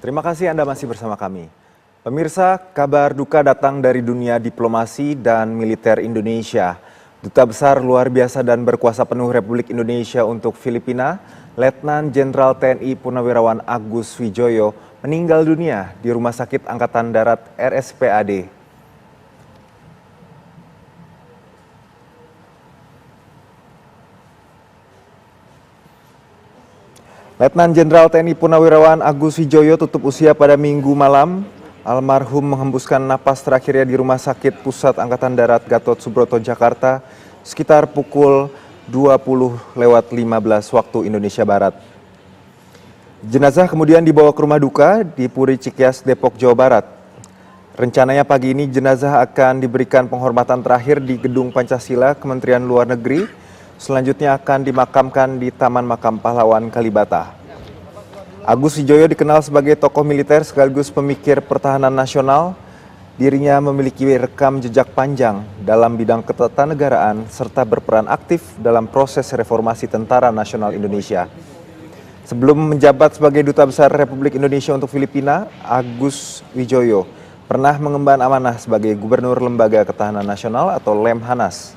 Terima kasih Anda masih bersama kami. Pemirsa, kabar duka datang dari dunia diplomasi dan militer Indonesia. Duta Besar luar biasa dan berkuasa penuh Republik Indonesia untuk Filipina, Letnan Jenderal TNI Purnawirawan Agus Wijoyo meninggal dunia di Rumah Sakit Angkatan Darat RSPAD. Letnan Jenderal TNI Purnawirawan Agus Wijoyo tutup usia pada Minggu malam. Almarhum menghembuskan napas terakhirnya di Rumah Sakit Pusat Angkatan Darat Gatot Subroto, Jakarta, sekitar pukul 20:15 waktu Indonesia Barat. Jenazah kemudian dibawa ke rumah duka di Puri Cikeas, Depok, Jawa Barat. Rencananya pagi ini jenazah akan diberikan penghormatan terakhir di Gedung Pancasila Kementerian Luar Negeri. Selanjutnya akan dimakamkan di Taman Makam Pahlawan Kalibata. Agus Wijoyo dikenal sebagai tokoh militer sekaligus pemikir pertahanan nasional. Dirinya memiliki rekam jejak panjang dalam bidang ketatanegaraan serta berperan aktif dalam proses reformasi Tentara Nasional Indonesia. Sebelum menjabat sebagai Duta Besar Republik Indonesia untuk Filipina, Agus Wijoyo pernah mengemban amanah sebagai Gubernur Lembaga Ketahanan Nasional atau Lemhanas.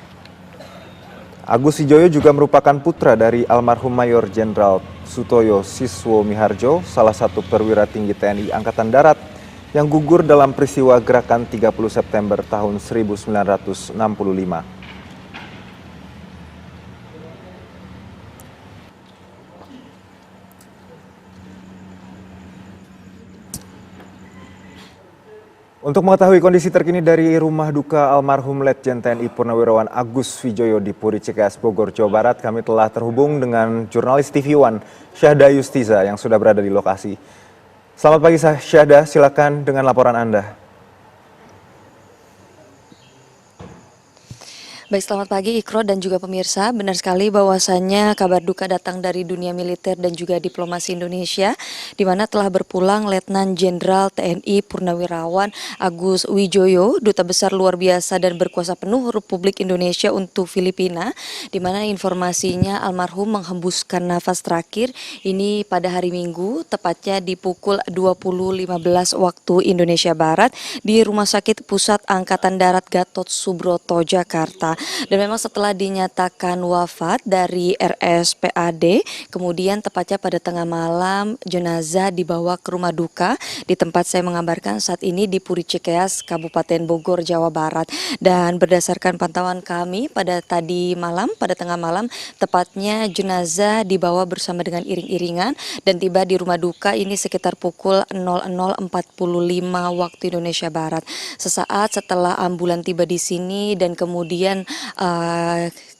Agus Wijoyo juga merupakan putra dari almarhum Mayor Jenderal Sutoyo Siswo Miharjo, salah satu perwira tinggi TNI Angkatan Darat yang gugur dalam peristiwa Gerakan 30 September tahun 1965. Untuk mengetahui kondisi terkini dari rumah duka almarhum Letjen TNI Purnawirawan Agus Wijoyo di Puri Cikeas, Bogor, Jawa Barat, kami telah terhubung dengan jurnalis TV One, Syahda Yustiza yang sudah berada di lokasi. Selamat pagi Syahda, silakan dengan laporan Anda. Baik, selamat pagi Ikro dan juga pemirsa. Benar sekali bahwasannya kabar duka datang dari dunia militer dan juga diplomasi Indonesia, di mana telah berpulang Letnan Jenderal TNI Purnawirawan Agus Wijoyo, Duta Besar luar biasa dan berkuasa penuh Republik Indonesia untuk Filipina, di mana informasinya almarhum menghembuskan nafas terakhir ini pada hari Minggu, tepatnya di pukul 20:15 waktu Indonesia Barat di Rumah Sakit Pusat Angkatan Darat Gatot Subroto, Jakarta. Dan memang setelah dinyatakan wafat dari RSPAD, kemudian tepatnya pada tengah malam jenazah dibawa ke rumah duka di tempat saya mengabarkan saat ini di Puri Cikeas, Kabupaten Bogor, Jawa Barat. Dan berdasarkan pantauan kami pada tadi malam, pada tengah malam, tepatnya jenazah dibawa bersama dengan iring-iringan dan tiba di rumah duka ini sekitar pukul 00:45 waktu Indonesia Barat. Sesaat setelah ambulan tiba di sini dan kemudian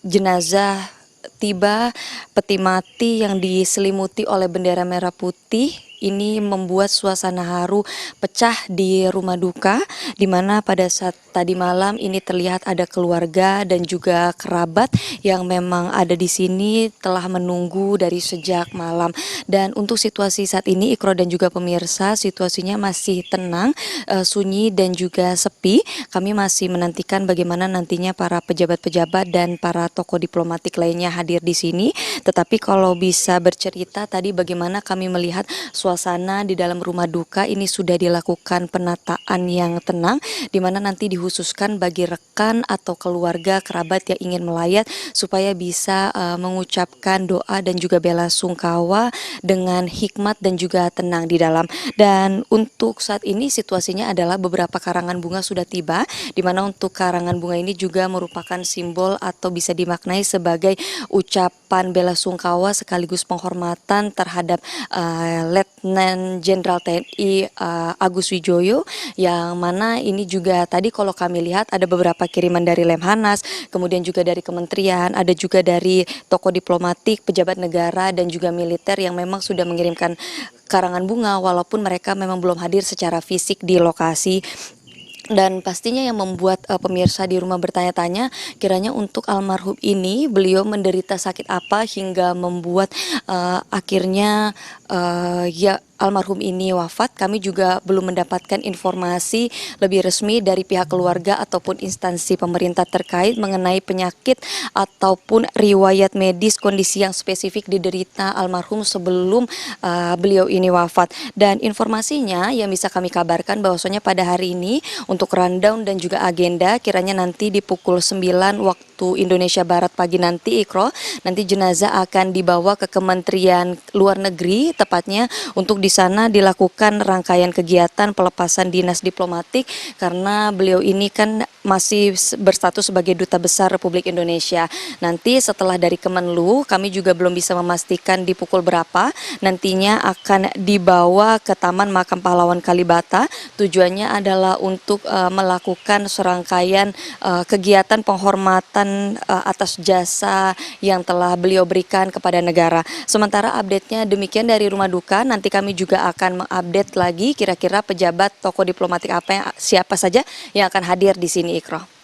jenazah tiba, peti mati yang diselimuti oleh bendera merah putih ini membuat suasana haru pecah di rumah duka, di mana pada saat tadi malam ini terlihat ada keluarga dan juga kerabat yang memang ada di sini telah menunggu dari sejak malam. Dan untuk situasi saat ini Ikro dan juga pemirsa, situasinya masih tenang, sunyi dan juga sepi. Kami masih menantikan bagaimana nantinya para pejabat-pejabat dan para tokoh diplomatik lainnya hadir di sini. Tetapi kalau bisa bercerita tadi bagaimana kami melihat suasana di dalam rumah duka ini sudah dilakukan penataan yang tenang, di mana nanti dikhususkan bagi rekan atau keluarga kerabat yang ingin melayat supaya bisa mengucapkan doa dan juga bela sungkawa dengan hikmat dan juga tenang di dalam. Dan untuk saat ini situasinya adalah beberapa karangan bunga sudah tiba, di mana untuk karangan bunga ini juga merupakan simbol atau bisa dimaknai sebagai ucapan bela sungkawa sekaligus penghormatan terhadap Letnan Jenderal TNI Agus Wijoyo, yang mana ini juga tadi kalau kami lihat ada beberapa kiriman dari Lemhanas, kemudian juga dari kementerian, ada juga dari tokoh diplomatik, pejabat negara dan juga militer yang memang sudah mengirimkan karangan bunga walaupun mereka memang belum hadir secara fisik di lokasi. Dan pastinya yang membuat pemirsa di rumah bertanya-tanya, kiranya untuk almarhum ini beliau menderita sakit apa hingga membuat akhirnya ya almarhum ini wafat, kami juga belum mendapatkan informasi lebih resmi dari pihak keluarga ataupun instansi pemerintah terkait mengenai penyakit ataupun riwayat medis kondisi yang spesifik diderita almarhum sebelum beliau ini wafat. Dan informasinya yang bisa kami kabarkan bahwasanya pada hari ini untuk rundown dan juga agenda kiranya nanti di pukul 9 waktu Indonesia Barat pagi nanti Ikro, nanti jenazah akan dibawa ke Kementerian Luar Negeri tepatnya untuk di sana dilakukan rangkaian kegiatan pelepasan dinas diplomatik karena beliau ini kan masih berstatus sebagai Duta Besar Republik Indonesia. Nanti setelah dari Kemenlu, kami juga belum bisa memastikan di pukul berapa nantinya akan dibawa ke Taman Makam Pahlawan Kalibata. Tujuannya adalah untuk melakukan serangkaian kegiatan penghormatan atas jasa yang telah beliau berikan kepada negara. Sementara update-nya demikian dari Rumah Duka, nanti kami juga akan mengupdate lagi kira-kira pejabat tokoh diplomatik siapa saja yang akan hadir di sini, Ikro.